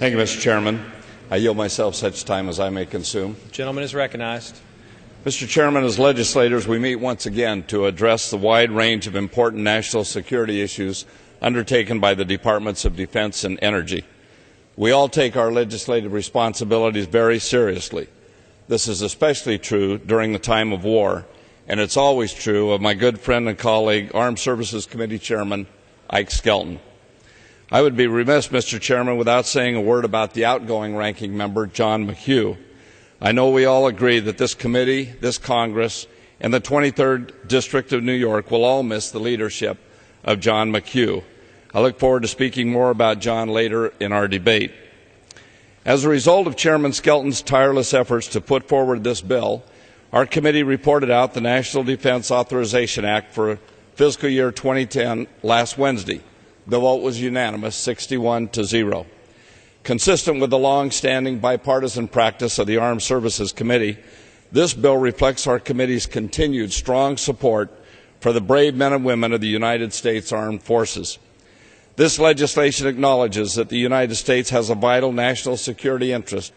Thank you, Mr. Chairman. I yield myself such time as I may consume. The gentleman is recognized. Mr. Chairman, as legislators, we meet once again to address the wide range of important national security issues undertaken by the Departments of Defense and Energy. We all take our legislative responsibilities very seriously. This is especially true during the time of war, and it's always true of my good friend and colleague, Armed Services Committee Chairman Ike Skelton. I would be remiss, Mr. Chairman, without saying a word about the outgoing ranking member, John McKeon. I know we all agree that this committee, this Congress, and the 23rd District of New York will all miss the leadership of John McKeon. I look forward to speaking more about John later in our debate. As a result of Chairman Skelton's tireless efforts to put forward this bill, our committee reported out the National Defense Authorization Act for Fiscal Year 2010 last Wednesday. The vote was unanimous, 61-0. Consistent with the long-standing bipartisan practice of the Armed Services Committee, this bill reflects our committee's continued strong support for the brave men and women of the United States Armed Forces. This legislation acknowledges that the United States has a vital national security interest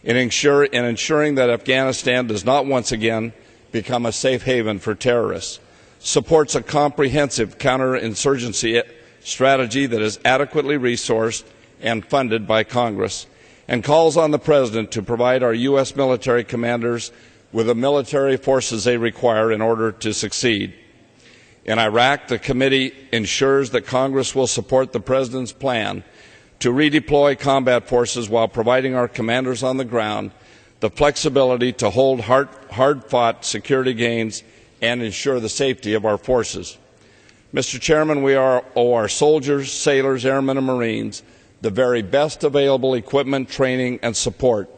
in ensuring that Afghanistan does not once again become a safe haven for terrorists, supports a comprehensive counterinsurgency strategy that is adequately resourced and funded by Congress, and calls on the President to provide our U.S. military commanders with the military forces they require in order to succeed. In Iraq, the committee ensures that Congress will support the President's plan to redeploy combat forces while providing our commanders on the ground the flexibility to hold hard-fought security gains and ensure the safety of our forces. Mr. Chairman, we owe our soldiers, sailors, airmen, and Marines the very best available equipment, training, and support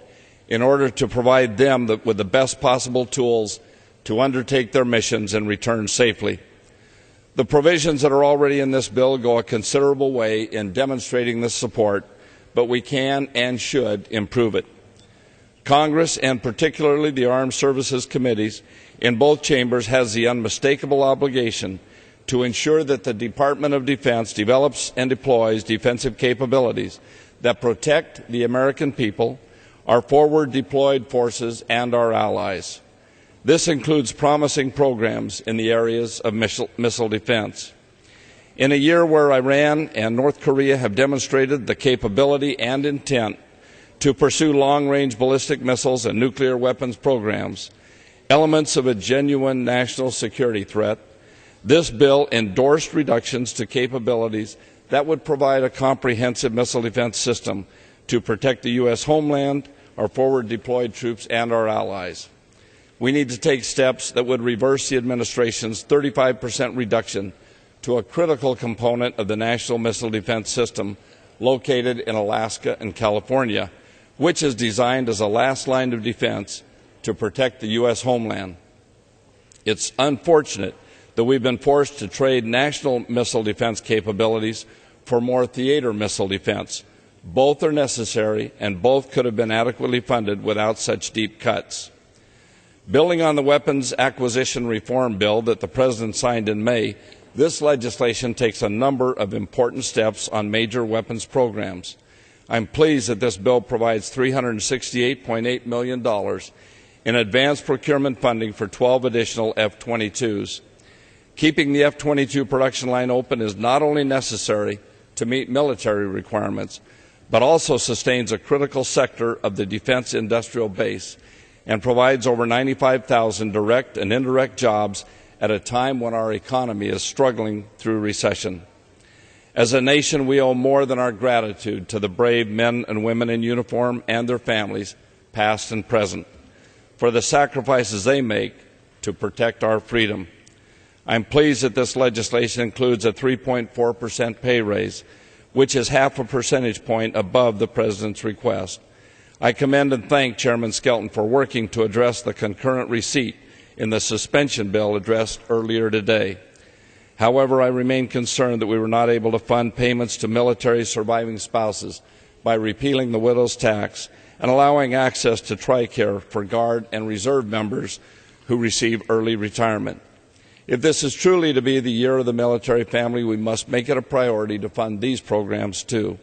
in order to provide them with the best possible tools to undertake their missions and return safely. The provisions that are already in this bill go a considerable way in demonstrating this support, but we can and should improve it. Congress, and particularly the Armed Services Committees in both chambers, has the unmistakable obligation to ensure that the Department of Defense develops and deploys defensive capabilities that protect the American people, our forward deployed forces, and our allies. This includes promising programs in the areas of missile defense. In a year where Iran and North Korea have demonstrated the capability and intent to pursue long-range ballistic missiles and nuclear weapons programs, elements of a genuine national security threat, this bill endorsed reductions to capabilities that would provide a comprehensive missile defense system to protect the U.S. homeland, our forward deployed troops, and our allies. We need to take steps that would reverse the administration's 35% reduction to a critical component of the National Missile Defense System located in Alaska and California, which is designed as a last line of defense to protect the U.S. homeland. It's unfortunate that we've been forced to trade national missile defense capabilities for more theater missile defense. Both are necessary, and both could have been adequately funded without such deep cuts. Building on the weapons acquisition reform bill that the President signed in May, this legislation takes a number of important steps on major weapons programs. I'm pleased that this bill provides $368.8 million in advanced procurement funding for 12 additional F-22s. Keeping the F-22 production line open is not only necessary to meet military requirements, but also sustains a critical sector of the defense industrial base and provides over 95,000 direct and indirect jobs at a time when our economy is struggling through recession. As a nation, we owe more than our gratitude to the brave men and women in uniform and their families, past and present, for the sacrifices they make to protect our freedom. I'm pleased that this legislation includes a 3.4% pay raise, which is half a percentage point above the President's request. I commend and thank Chairman Skelton for working to address the concurrent receipt in the suspension bill addressed earlier today. However, I remain concerned that we were not able to fund payments to military surviving spouses by repealing the widow's tax and allowing access to TRICARE for Guard and Reserve members who receive early retirement. If this is truly to be the year of the military family, we must make it a priority to fund these programs too.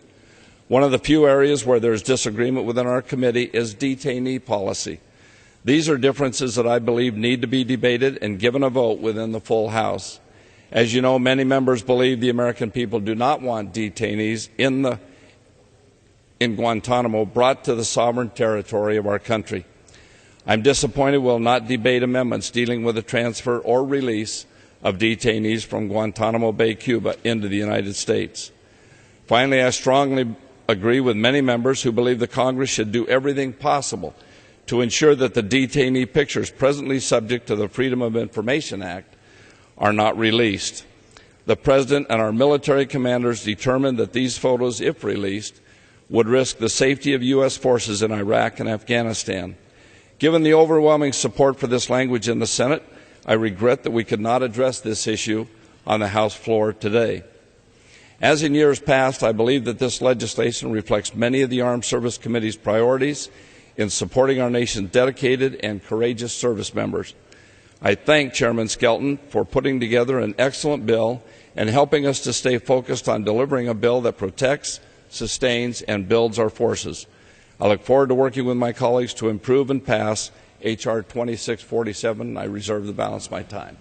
One of the few areas where there is disagreement within our committee is detainee policy. These are differences that I believe need to be debated and given a vote within the full House. As you know, many members believe the American people do not want detainees in Guantanamo brought to the sovereign territory of our country. I'm disappointed we will not debate amendments dealing with the transfer or release of detainees from Guantanamo Bay, Cuba, into the United States. Finally, I strongly agree with many members who believe the Congress should do everything possible to ensure that the detainee pictures presently subject to the Freedom of Information Act are not released. The President and our military commanders determined that these photos, if released, would risk the safety of U.S. forces in Iraq and Afghanistan. Given the overwhelming support for this language in the Senate, I regret that we could not address this issue on the House floor today. As in years past, I believe that this legislation reflects many of the Armed Service Committee's priorities in supporting our nation's dedicated and courageous service members. I thank Chairman Skelton for putting together an excellent bill and helping us to stay focused on delivering a bill that protects, sustains, and builds our forces. I look forward to working with my colleagues to improve and pass H.R. 2647. I reserve the balance of my time.